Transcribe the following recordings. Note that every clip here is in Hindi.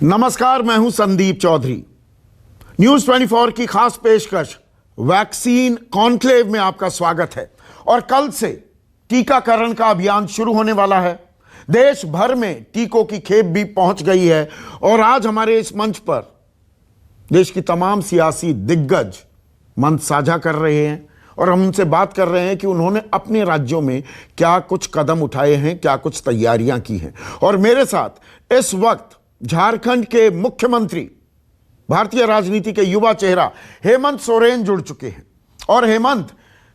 नमस्कार, मैं हूं संदीप चौधरी। न्यूज 24 की खास पेशकश वैक्सीन कॉन्क्लेव में आपका स्वागत है। और कल से टीकाकरण का अभियान शुरू होने वाला है। देश भर में टीकों की खेप भी पहुंच गई है और आज हमारे इस मंच पर देश की तमाम सियासी दिग्गज मंच साझा कर रहे हैं और हम उनसे बात कर रहे हैं कि उन्होंने अपने राज्यों में क्या कुछ कदम उठाए हैं, क्या कुछ तैयारियां की हैं। और मेरे साथ इस वक्त झारखंड के मुख्यमंत्री, भारतीय राजनीति के युवा चेहरा हेमंत सोरेन जुड़ चुके हैं। और हेमंत,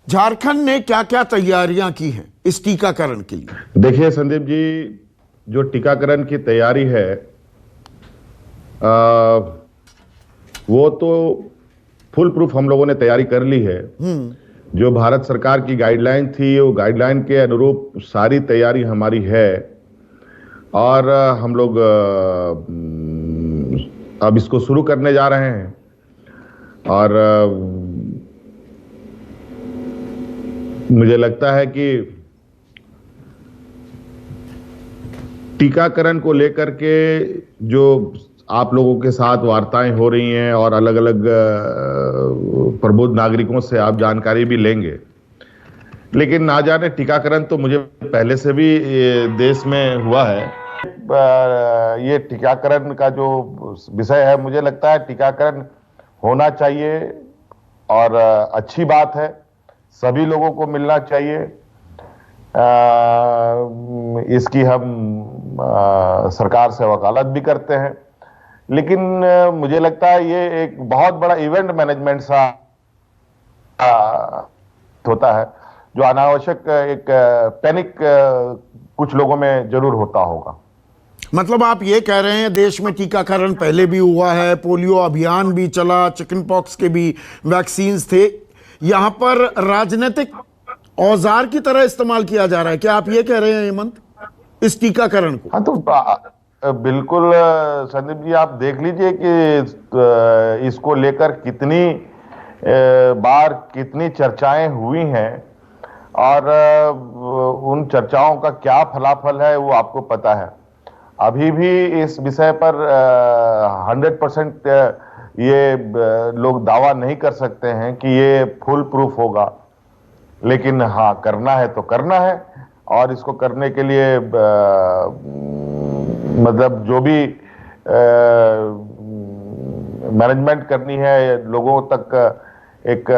झारखंड ने क्या क्या तैयारियां की हैं इस टीकाकरण के लिए? देखिए संदीप जी, जो टीकाकरण की तैयारी है वो तो फुल प्रूफ हम लोगों ने तैयारी कर ली है। जो भारत सरकार की गाइडलाइन थी, वो गाइडलाइन के अनुरूप सारी तैयारी हमारी है और हम लोग अब इसको शुरू करने जा रहे हैं। और मुझे लगता है कि टीकाकरण को लेकर के जो आप लोगों के साथ वार्ताएं हो रही हैं और अलग अलग प्रबुद्ध नागरिकों से आप जानकारी भी लेंगे, लेकिन ना जाने टीकाकरण तो मुझे पहले से भी देश में हुआ है। ये टीकाकरण का जो विषय है, मुझे लगता है टीकाकरण होना चाहिए और अच्छी बात है, सभी लोगों को मिलना चाहिए। इसकी हम सरकार से वकालत भी करते हैं, लेकिन मुझे लगता है ये एक बहुत बड़ा इवेंट मैनेजमेंट सा होता है, जो अनावश्यक एक पैनिक कुछ लोगों में जरूर होता होगा। मतलब आप ये कह रहे हैं देश में टीकाकरण पहले भी हुआ है, पोलियो अभियान भी चला, चिकन पॉक्स के भी वैक्सीन्स थे, यहां पर राजनीतिक औजार की तरह इस्तेमाल किया जा रहा है। क्या आप ये कह रहे हैं हेमंत इस टीकाकरण को? हाँ, तो बिल्कुल संदीप जी, आप देख लीजिए कि इसको लेकर कितनी बार कितनी चर्चाएं हुई हैं और उन चर्चाओं का क्या फलाफल है वो आपको पता है। अभी भी इस विषय पर 100% ये लोग दावा नहीं कर सकते हैं कि ये फुल प्रूफ होगा, लेकिन हाँ, करना है तो करना है। और इसको करने के लिए मतलब जो भी मैनेजमेंट करनी है, लोगों तक एक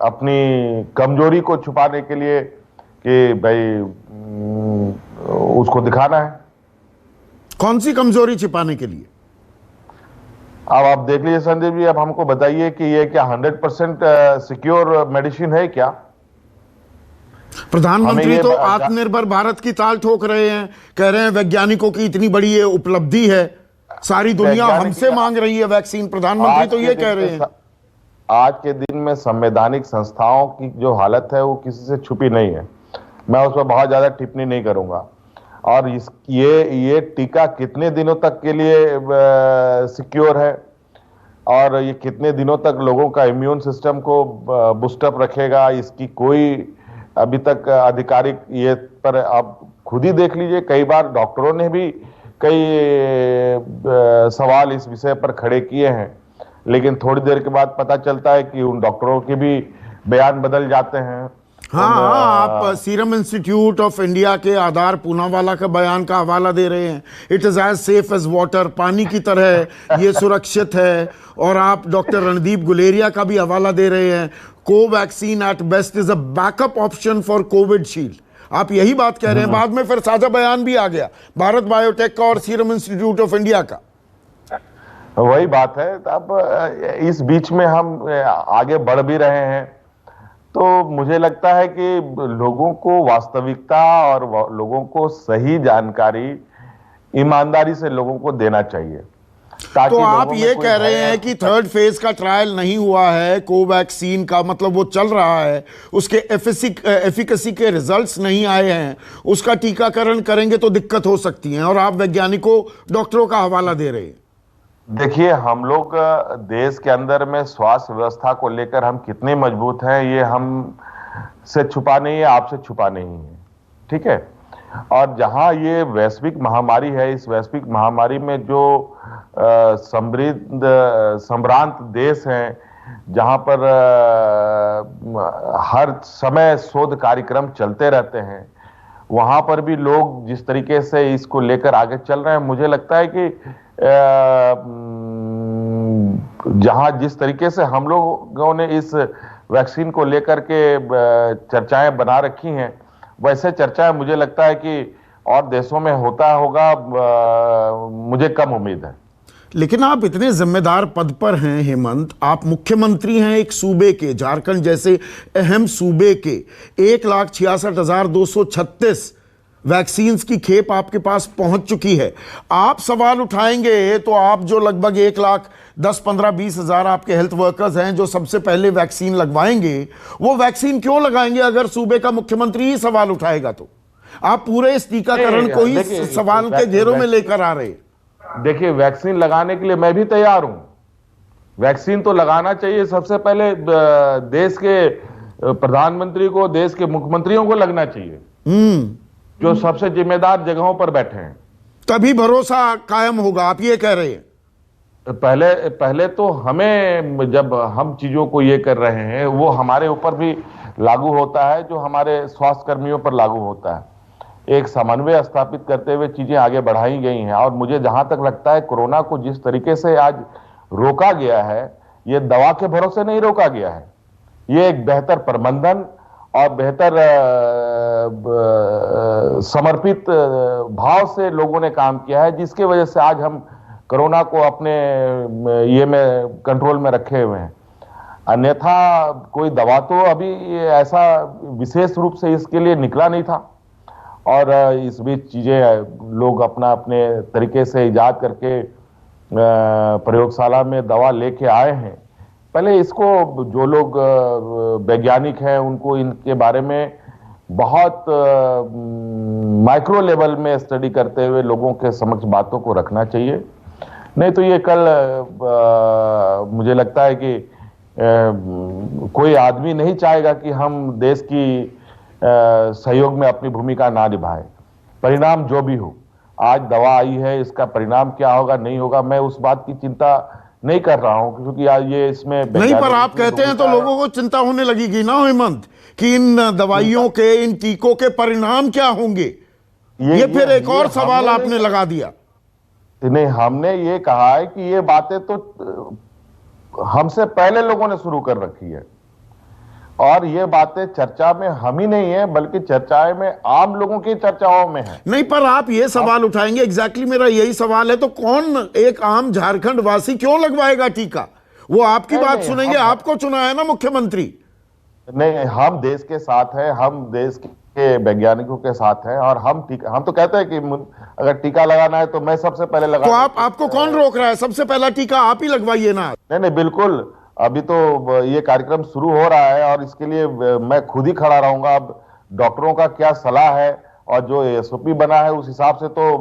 अपनी कमजोरी को छुपाने के लिए कि भाई उसको दिखाना है। कौन सी कमजोरी छिपाने के लिए? अब आप देख लीजिए संदीप जी, अब हमको बताइए कि ये क्या 100% सिक्योर मेडिसिन है क्या? प्रधानमंत्री तो आत्मनिर्भर भारत की ताल ठोक रहे हैं, कह रहे हैं वैज्ञानिकों की इतनी बड़ी ये उपलब्धि है, सारी दुनिया हमसे मांग रही है वैक्सीन। प्रधानमंत्री तो ये कह रहे हैं। आज के दिन में संवैधानिक संस्थाओं की जो हालत है वो किसी से छुपी नहीं है। मैं उस पर बहुत ज्यादा टिप्पणी नहीं करूंगा। और ये टीका कितने दिनों तक के लिए सिक्योर है और ये कितने दिनों तक लोगों का इम्यून सिस्टम को बूस्टअप रखेगा, इसकी कोई अभी तक आधिकारिक ये पर आप खुद ही देख लीजिए। कई बार डॉक्टरों ने भी कई सवाल इस विषय पर खड़े किए हैं, लेकिन थोड़ी देर के बाद पता चलता है कि उन डॉक्टरों के भी बयान बदल जाते हैं। हाँ, आप सीरम इंस्टीट्यूट ऑफ इंडिया के आधार पूनावाला का बयान का हवाला दे रहे हैं, it is as safe as water, पानी की तरह ये सुरक्षित है। और आप डॉक्टर रणदीप गुलेरिया का भी हवाला दे रहे हैं, Covaxin at best is a backup option for Covishield. आप यही बात कह रहे हैं। बाद में फिर साझा बयान भी आ गया भारत बायोटेक का और सीरम इंस्टीट्यूट ऑफ इंडिया का। वही बात है। अब इस बीच में हम आगे बढ़ भी रहे हैं, तो मुझे लगता है कि लोगों को वास्तविकता और लोगों को सही जानकारी ईमानदारी से लोगों को देना चाहिए। तो आप ये कह रहे हैं कि थर्ड फेज का ट्रायल नहीं हुआ है कोवैक्सीन का, मतलब वो चल रहा है, उसके एफिकेसी के रिजल्ट्स नहीं आए हैं, उसका टीकाकरण करेंगे तो दिक्कत हो सकती है, और आप वैज्ञानिकों, डॉक्टरों का हवाला दे रहे हैं। देखिए, हम लोग देश के अंदर में स्वास्थ्य व्यवस्था को लेकर हम कितने मजबूत हैं, ये हम से छुपा नहीं है, आपसे छुपा नहीं है, ठीक है। और जहां ये वैश्विक महामारी है, इस वैश्विक महामारी में जो समृद्ध सम्रांत देश हैं, जहां पर हर समय शोध कार्यक्रम चलते रहते हैं, वहां पर भी लोग जिस तरीके से इसको लेकर आगे चल रहे हैं, मुझे लगता है कि जहां जिस तरीके से हम लोगों ने इस वैक्सीन को लेकर के चर्चाएं बना रखी हैं, वैसे चर्चाएं मुझे लगता है कि और देशों में होता होगा, मुझे कम उम्मीद है। लेकिन आप इतने जिम्मेदार पद पर हैं हेमंत, आप मुख्यमंत्री हैं एक सूबे के, झारखंड जैसे अहम सूबे के। 1,66,236 वैक्सीन्स की खेप आपके पास पहुंच चुकी है। आप सवाल उठाएंगे तो आप जो लगभग 1,10,15,20,000 आपके हेल्थ वर्कर्स हैं जो सबसे पहले वैक्सीन लगवाएंगे, वो वैक्सीन क्यों लगाएंगे अगर सूबे का मुख्यमंत्री ही सवाल उठाएगा? तो आप पूरे इस टीकाकरण को ही सवाल के घेरों में लेकर आ रहे हैं। देखिए, वैक्सीन लगाने के लिए मैं भी तैयार हूं। वैक्सीन तो लगाना चाहिए, सबसे पहले देश के प्रधानमंत्री को, देश के मुख्यमंत्रियों को लगना चाहिए, जो सबसे जिम्मेदार जगहों पर बैठे हैं। तभी भरोसा कायम होगा, आप ये कह रहे हैं? पहले तो हमें, जब हम चीजों को ये कर रहे हैं, वो हमारे ऊपर भी लागू होता है, जो हमारे स्वास्थ्य कर्मियों पर लागू होता है। एक समन्वय स्थापित करते हुए चीजें आगे बढ़ाई गई हैं। और मुझे जहां तक लगता है, कोरोना को जिस तरीके से आज रोका गया है, ये दवा के भरोसे नहीं रोका गया है, ये एक बेहतर प्रबंधन और बेहतर समर्पित भाव से लोगों ने काम किया है, जिसकी वजह से आज हम कोरोना को अपने ये में कंट्रोल में रखे हुए हैं। अन्यथा कोई दवा तो अभी ऐसा विशेष रूप से इसके लिए निकला नहीं था, और इस बीच चीजें लोग अपना अपने तरीके से इजाद करके प्रयोगशाला में दवा लेके आए हैं। पहले इसको जो लोग वैज्ञानिक हैं, उनको इनके बारे में बहुत माइक्रो लेवल में स्टडी करते हुए लोगों के समक्ष बातों को रखना चाहिए। नहीं तो ये कल मुझे लगता है कि कोई आदमी नहीं चाहेगा कि हम देश की सहयोग में अपनी भूमिका ना निभाए। परिणाम जो भी हो, आज दवा आई है, इसका परिणाम क्या होगा नहीं होगा, मैं उस बात की चिंता नहीं कर रहा हूं, क्योंकि आज ये इसमें नहीं, पर आप कहते हैं तो लोगों को चिंता होने लगेगी ना हेमंत, कि इन दवाइयों के, इन टीकों के परिणाम क्या होंगे। ये फिर एक और सवाल आपने लगा दिया। नहीं, हमने ये कहा है कि ये बातें तो हमसे पहले लोगों ने शुरू कर रखी है, और ये बातें चर्चा में हम ही नहीं है, बल्कि चर्चाएं में आम लोगों की चर्चाओं में है। नहीं, पर आप ये सवाल उठाएंगे, एग्जैक्टली मेरा यही सवाल है, तो कौन एक आम झारखंड वासी क्यों लगवाएगा टीका? वो आपकी बात सुनेंगे, आपको चुना है ना मुख्यमंत्री। नहीं, हम देश के साथ हैं, हम देश के वैज्ञानिकों के साथ हैं, और हम तो कहते हैं कि अगर टीका लगाना है तो मैं सबसे पहले लगा। तो आपको कौन रोक रहा है? सबसे पहला टीका आप ही लगवाइए ना। नहीं, बिल्कुल, अभी तो ये कार्यक्रम शुरू हो रहा है, और इसके लिए मैं खुद ही खड़ा रहूंगा। अब डॉक्टरों का क्या सलाह है और जो एसओपी बना है, उस हिसाब से तो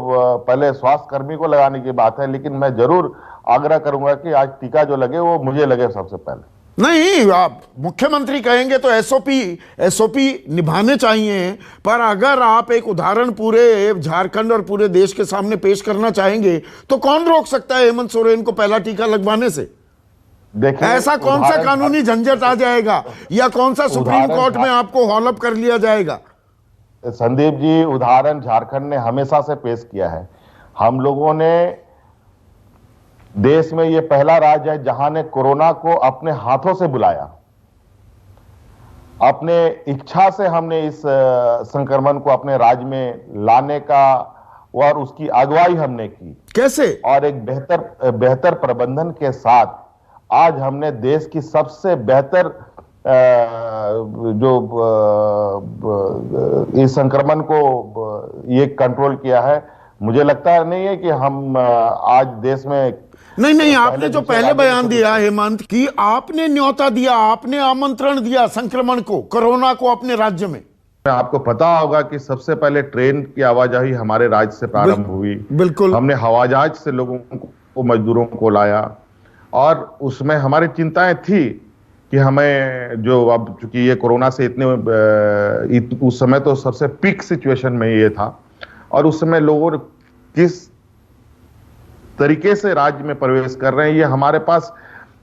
पहले स्वास्थ्य कर्मी को लगाने की बात है, लेकिन मैं जरूर आग्रह करूंगा कि आज टीका जो लगे वो मुझे लगे सबसे पहले। नहीं, आप मुख्यमंत्री कहेंगे तो एसओपी निभाने चाहिए, पर अगर आप एक उदाहरण पूरे झारखंड और पूरे देश के सामने पेश करना चाहेंगे तो कौन रोक सकता है हेमंत सोरेन को पहला टीका लगवाने से? देखिए, ऐसा कौन सा कानूनी झंझट आ जाएगा, या कौन सा सुप्रीम कोर्ट में आपको हॉलअप कर लिया जाएगा? संदीप जी, उदाहरण झारखंड ने हमेशा से पेश किया है। हम लोगों ने, देश में ये पहला राज्य है जहां ने कोरोना को अपने हाथों से बुलाया, अपने इच्छा से हमने इस संक्रमण को अपने राज्य में लाने का, और उसकी अगुवाई हमने की। कैसे? और एक बेहतर प्रबंधन के साथ आज हमने देश की सबसे बेहतर जो इस संक्रमण को ये कंट्रोल किया है। मुझे लगता नहीं है कि हम आज देश में नहीं, आपने जो पहले बयान दिया हेमंत कि आपने न्योता दिया, आपने आमंत्रण दिया संक्रमण को, कोरोना को अपने राज्य में। आपको पता होगा कि सबसे पहले ट्रेन की आवाजाही हमारे राज्य से प्रारंभ हुई। बिल्कुल, हमने हवाई जहाज से लोगों को, मजदूरों को लाया, और उसमें हमारी चिंताएं थी कि हमें जो, अब चूंकि ये कोरोना से उस समय तो सबसे पीक सिचुएशन में ये था, और उस समय लोगों ने किस तरीके से राज्य में प्रवेश कर रहे हैं, ये हमारे पास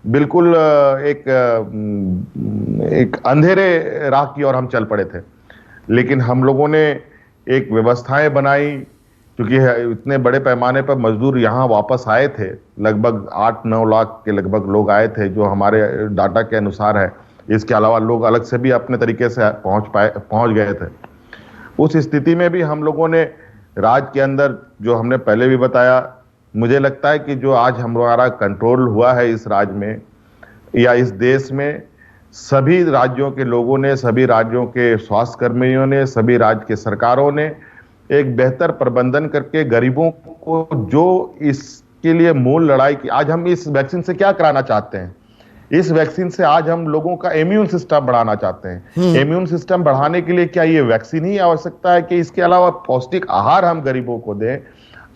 बिल्कुल एक अंधेरे राह की ओर हम चल पड़े थे। लेकिन हम लोगों ने एक व्यवस्थाएं बनाई, क्योंकि इतने बड़े पैमाने पर मजदूर यहाँ वापस आए थे, लगभग 8-9 लाख के लगभग लोग आए थे जो हमारे डाटा के अनुसार है। इसके अलावा लोग अलग से भी अपने तरीके से पहुंच गए थे। उस स्थिति में भी हम लोगों ने राज्य के अंदर, जो हमने पहले भी बताया, मुझे लगता है कि जो आज हमारा कंट्रोल हुआ है इस राज्य में या इस देश में, सभी राज्यों के लोगों ने, सभी राज्यों के स्वास्थ्य कर्मियों ने, सभी राज्य के सरकारों ने एक बेहतर प्रबंधन करके गरीबों को, जो इसके लिए मूल लड़ाई की, आज हम इस वैक्सीन से क्या कराना चाहते हैं, इस वैक्सीन से आज हम लोगों का इम्यून सिस्टम बढ़ाना चाहते हैं। इम्यून सिस्टम बढ़ाने के लिए क्या ये वैक्सीन ही आवश्यकता है कि इसके अलावा पौष्टिक आहार हम गरीबों को दें,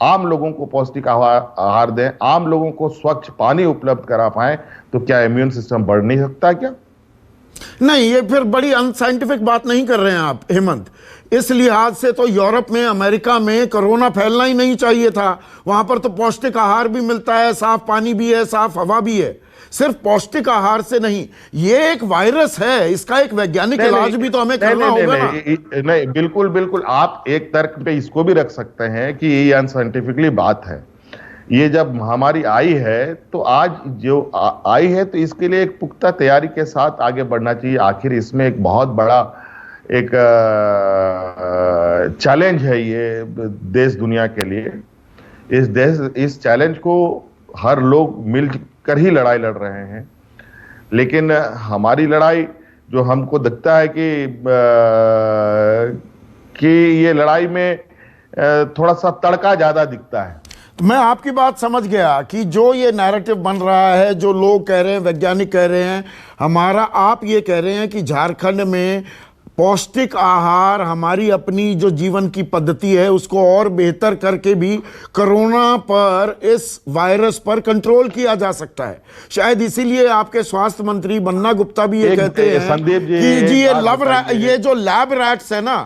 आम लोगों को पौष्टिक आहार दें, आम लोगों को स्वच्छ पानी उपलब्ध करा पाएं, तो क्या इम्यून सिस्टम बढ़ नहीं सकता क्या? नहीं, ये फिर बड़ी अनसाइंटिफिक बात नहीं कर रहे हैं आप हेमंत। इस लिहाज से तो यूरोप में, अमेरिका में कोरोना फैलना ही नहीं चाहिए था। वहां पर तो पौष्टिक आहार भी मिलता है, साफ पानी भी है, साफ हवा भी है। सिर्फ पौष्टिक आहार से नहीं, ये एक वायरस है, इसका एक वैज्ञानिक इलाज भी तो हमें करना होगा ना। नहीं, बिल्कुल बिल्कुल, आप एक तर्क पे इसको भी रख सकते हैं कि ये अनसाइंटिफिकली बात है। ये जब महामारी आई है, तो आज जो आई है, तो इसके लिए एक पुख्ता तैयारी के साथ आगे बढ़ना चाहिए। आखिर इसमें एक बहुत बड़ा एक चैलेंज है ये देश दुनिया के लिए। इस चैलेंज को हर लोग मिलकर ही लड़ाई लड़ रहे हैं, लेकिन हमारी लड़ाई जो हमको दिखता है कि ये लड़ाई में थोड़ा सा तड़का ज्यादा दिखता है। तो मैं आपकी बात समझ गया कि जो ये नैरेटिव बन रहा है, जो लोग कह रहे हैं, वैज्ञानिक कह रहे हैं, हमारा, आप ये कह रहे हैं कि झारखंड में पौष्टिक आहार, हमारी अपनी जो जीवन की पद्धति है, उसको और बेहतर करके भी कोरोना पर, इस वायरस पर कंट्रोल किया जा सकता है। शायद इसीलिए आपके स्वास्थ्य मंत्री बन्ना गुप्ता भी ये कहते हैं संदीप कि जी ये जो लैब रैट्स है ना,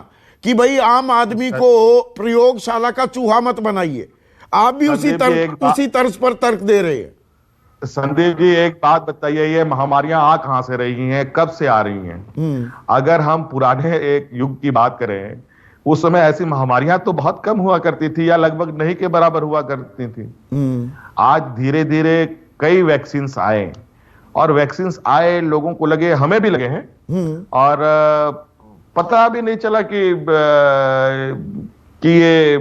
कि भाई आम आदमी को प्रयोगशाला का चूहा मत बनाइए। आप भी उसी तर्ज पर तर्क दे रहे हैं। संदीप जी, एक बात बताइए, ये महामारियां आ कहां से रही हैं, कब से आ रही हैं? अगर हम पुराने एक युग की बात करें, उस समय ऐसी महामारियां तो बहुत कम हुआ करती थी या लगभग नहीं के बराबर हुआ करती थी। आज धीरे धीरे कई वैक्सीन्स आए, और वैक्सीन्स आए, लोगों को लगे, हमें भी लगे हैं, और पता भी नहीं चला कि ये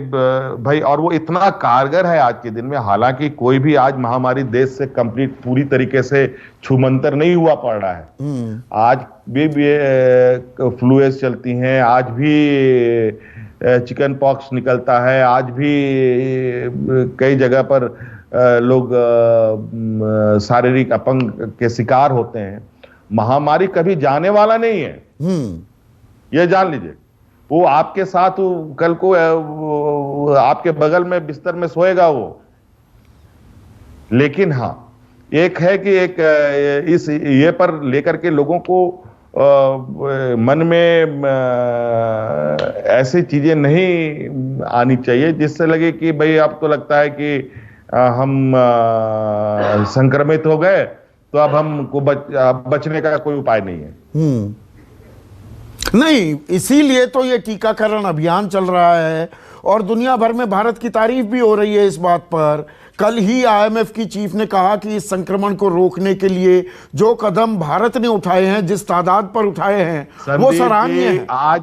भाई, और वो इतना कारगर है आज के दिन में। हालांकि कोई भी आज महामारी देश से कंप्लीट पूरी तरीके से छूमंतर नहीं हुआ पड़ रहा है। आज भी फ्लूएज चलती हैं, आज भी चिकन पॉक्स निकलता है, आज भी कई जगह पर लोग शारीरिक अपंग के शिकार होते हैं। महामारी कभी जाने वाला नहीं है, ये जान लीजिए। वो आपके साथ कल को आपके बगल में बिस्तर में सोएगा वो। लेकिन हाँ, एक है कि एक इस ये पर लेकर के लोगों को मन में ऐसी चीजें नहीं आनी चाहिए जिससे लगे कि भाई अब तो लगता है कि हम संक्रमित हो गए, तो अब हमको बचने का कोई उपाय नहीं है। नहीं, इसीलिए तो ये टीकाकरण अभियान चल रहा है, और दुनिया भर में भारत की तारीफ भी हो रही है इस बात पर। कल ही IMF की चीफ ने कहा कि इस संक्रमण को रोकने के लिए जो कदम भारत ने उठाए हैं, जिस तादाद पर उठाए हैं, वो सराहनीय है। आज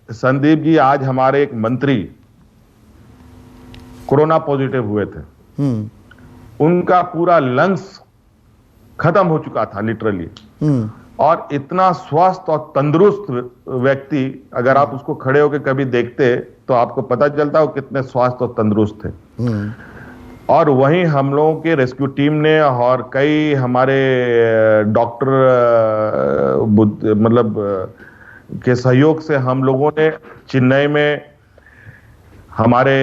संदीप जी, आज हमारे एक मंत्री कोरोना पॉजिटिव हुए थे, उनका पूरा लंग्स खत्म हो चुका था लिटरली, और इतना स्वस्थ और तंदुरुस्त व्यक्ति, अगर आप उसको खड़े होकर कभी देखते तो आपको पता चलता वो कितने स्वस्थ और तंदुरुस्त थे। और वहीं हम लोगों के रेस्क्यू टीम ने और कई हमारे डॉक्टर मतलब के सहयोग से हम लोगों ने चेन्नई में हमारे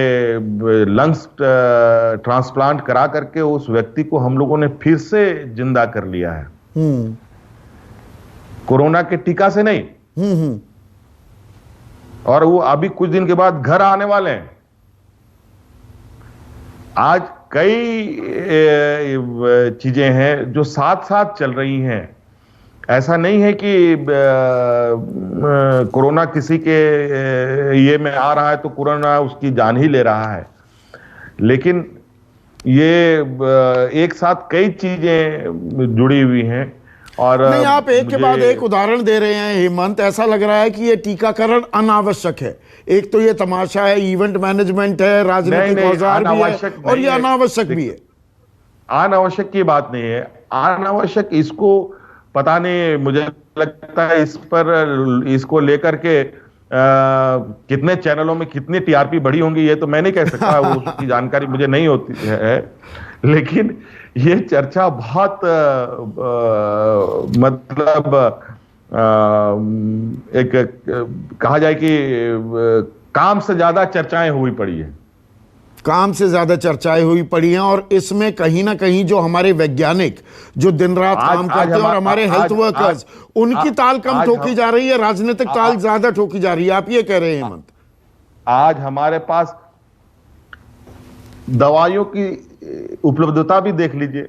लंग्स ट्रांसप्लांट करा करके उस व्यक्ति को हम लोगों ने फिर से जिंदा कर लिया है, कोरोना के टीका से नहीं। और वो अभी कुछ दिन के बाद घर आने वाले हैं। आज कई चीजें हैं जो साथ साथ चल रही हैं। ऐसा नहीं है कि कोरोना किसी के ये में आ रहा है तो कोरोना उसकी जान ही ले रहा है, लेकिन ये एक साथ कई चीजें जुड़ी हुई हैं। और नहीं, आप एक के बाद एक उदाहरण दे रहे हैं हेमंत। ऐसा लग रहा है कि ये टीकाकरण अनावश्यक है। एक तो ये तमाशा है, इवेंट मैनेजमेंट है, राजनीतिक औजार भी है, और ये अनावश्यक भी है। अनावश्यक की बात नहीं है। अनावश्यक इसको पता नहीं, मुझे लगता है इस पर इसको लेकर के कितने चैनलों में कितनी टीआरपी बढ़ी होंगी ये तो मैं नहीं कह सकता, वो उसकी जानकारी मुझे नहीं होती है। लेकिन ये चर्चा बहुत मतलब एक कहा जाए कि काम से ज्यादा चर्चाएं हुई पड़ी है। काम से ज्यादा चर्चाएं हुई पड़ी हैं, और इसमें कहीं ना कहीं जो हमारे वैज्ञानिक जो दिन रात काम करते हैं और हमारे हेल्थ वर्कर्स, उनकी ताल कम ठोकी जा रही है, राजनीतिक ताल ज्यादा ठोकी जा रही है। आप ये कह रहे हैं हेमंत? आज हमारे पास दवाइयों की उपलब्धता भी देख लीजिए।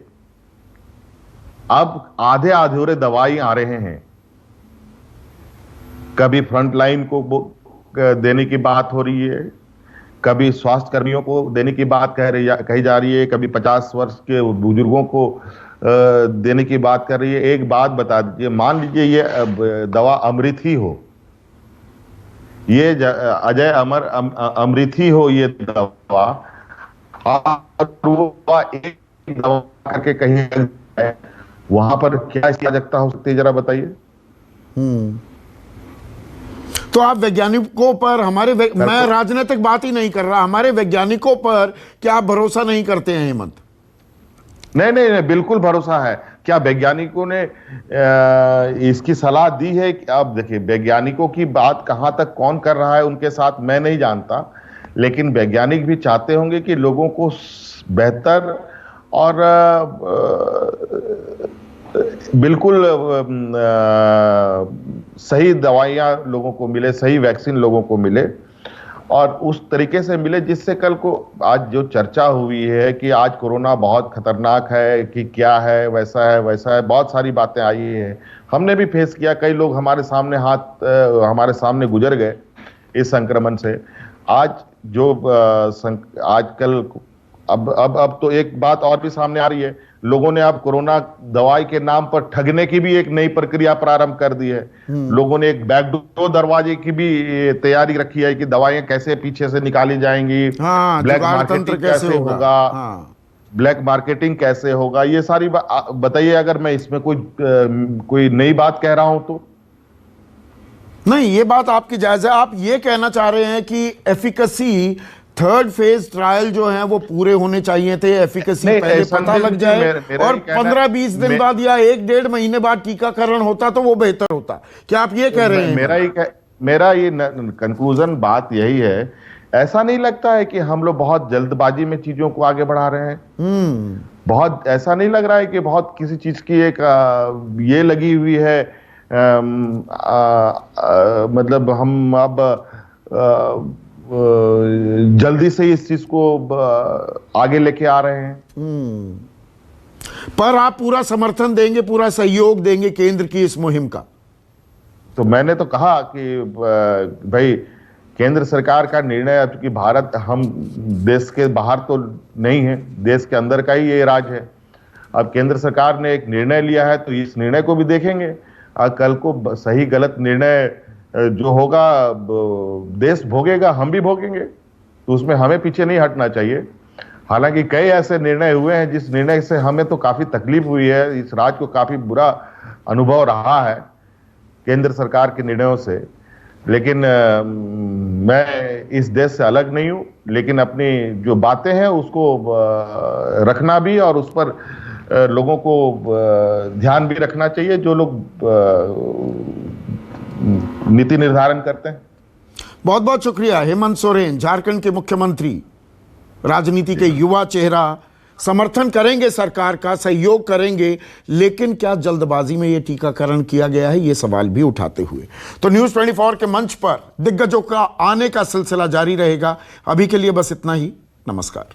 अब आधे अधूरे दवाई आ रहे हैं। कभी फ्रंटलाइन को देने की बात हो रही है, कभी स्वास्थ्य कर्मियों को देने की बात कही जा रही है, कभी 50 वर्ष के बुजुर्गों को देने की बात कर रही है। एक बात बता दीजिए, मान लीजिए ये दवा अमृत ही हो, ये अजय अमर अमृत ही हो ये दवा, और वो एक दवा करके कहीं वहां पर क्या इसकी आवश्यकता हो सकती है, जरा बताइए। तो आप वैज्ञानिकों पर मैं राजनीतिक बात ही नहीं कर रहा, हमारे वैज्ञानिकों पर क्या आप भरोसा नहीं करते हैं हेमंत? नहीं नहीं नहीं, बिल्कुल भरोसा है। क्या वैज्ञानिकों ने इसकी सलाह दी है? आप देखिए, वैज्ञानिकों की बात कहां तक कौन कर रहा है उनके साथ मैं नहीं जानता, लेकिन वैज्ञानिक भी चाहते होंगे कि लोगों को बेहतर और बिल्कुल सही दवाइयां लोगों को मिले, सही वैक्सीन लोगों को मिले, और उस तरीके से मिले जिससे कल को आज जो चर्चा हुई है कि आज कोरोना बहुत खतरनाक है, कि क्या है, वैसा है वैसा है, बहुत सारी बातें आई है। हमने भी फेस किया, कई लोग हमारे सामने गुजर गए इस संक्रमण से। आज जो आजकल अब तो एक बात और भी सामने आ रही है, लोगों ने अब कोरोना दवाई के नाम पर ठगने की भी एक नई प्रक्रिया प्रारंभ कर दी है। लोगों ने एक बैकडोर दरवाजे की भी तैयारी रखी है कि दवाइयां कैसे पीछे से निकाली जाएंगी, ब्लैक मार्केटिंग कैसे होगा, ब्लैक मार्केटिंग कैसे होगा, ये सारी बताइए। अगर मैं इसमें कोई नई बात कह रहा हूं तो नहीं, ये बात आपकी जायज है। आप ये कहना चाह रहे हैं कि एफिकेसी थर्ड फेज ट्रायल जो है वो पूरे होने चाहिए थे, एफिकेसी पहले पता लग जाए और 15-20 दिन बाद या 1-1.5 महीने बाद टीकाकरण होता तो वो बेहतर होता। क्या आप ये कह रहे हैं? मेरा ये कंक्लूजन बात यही है। ऐसा नहीं लगता है कि हम लोग बहुत जल्दबाजी में चीजों को आगे बढ़ा रहे हैं। बहुत ऐसा नहीं लग रहा है कि बहुत किसी चीज की एक ये लगी हुई है, मतलब हम अब जल्दी से इस चीज को आगे लेके आ रहे हैं। पर आप पूरा समर्थन देंगे, पूरा सहयोग देंगे केंद्र की इस मुहिम का? तो मैंने तो कहा कि भाई केंद्र सरकार का निर्णय, अब कि भारत हम देश के बाहर तो नहीं है, देश के अंदर का ही ये राज है। अब केंद्र सरकार ने एक निर्णय लिया है तो इस निर्णय को भी देखेंगे, और कल को सही गलत निर्णय जो होगा देश भोगेगा, हम भी भोगेंगे, तो उसमें हमें पीछे नहीं हटना चाहिए। हालांकि कई ऐसे निर्णय हुए हैं जिस निर्णय से हमें तो काफी तकलीफ हुई है, इस राज्य को काफी बुरा अनुभव रहा है केंद्र सरकार के निर्णयों से, लेकिन मैं इस देश से अलग नहीं हूं, लेकिन अपनी जो बातें हैं उसको रखना भी और उस पर लोगों को ध्यान भी रखना चाहिए, जो लोग नीति निर्धारण करते हैं। बहुत बहुत शुक्रिया हेमंत सोरेन, झारखंड के मुख्यमंत्री, राजनीति के युवा चेहरा। समर्थन करेंगे सरकार का, सहयोग करेंगे, लेकिन क्या जल्दबाजी में यह टीकाकरण किया गया है, यह सवाल भी उठाते हुए। तो न्यूज़ 24 के मंच पर दिग्गजों का आने का सिलसिला जारी रहेगा। अभी के लिए बस इतना ही। नमस्कार।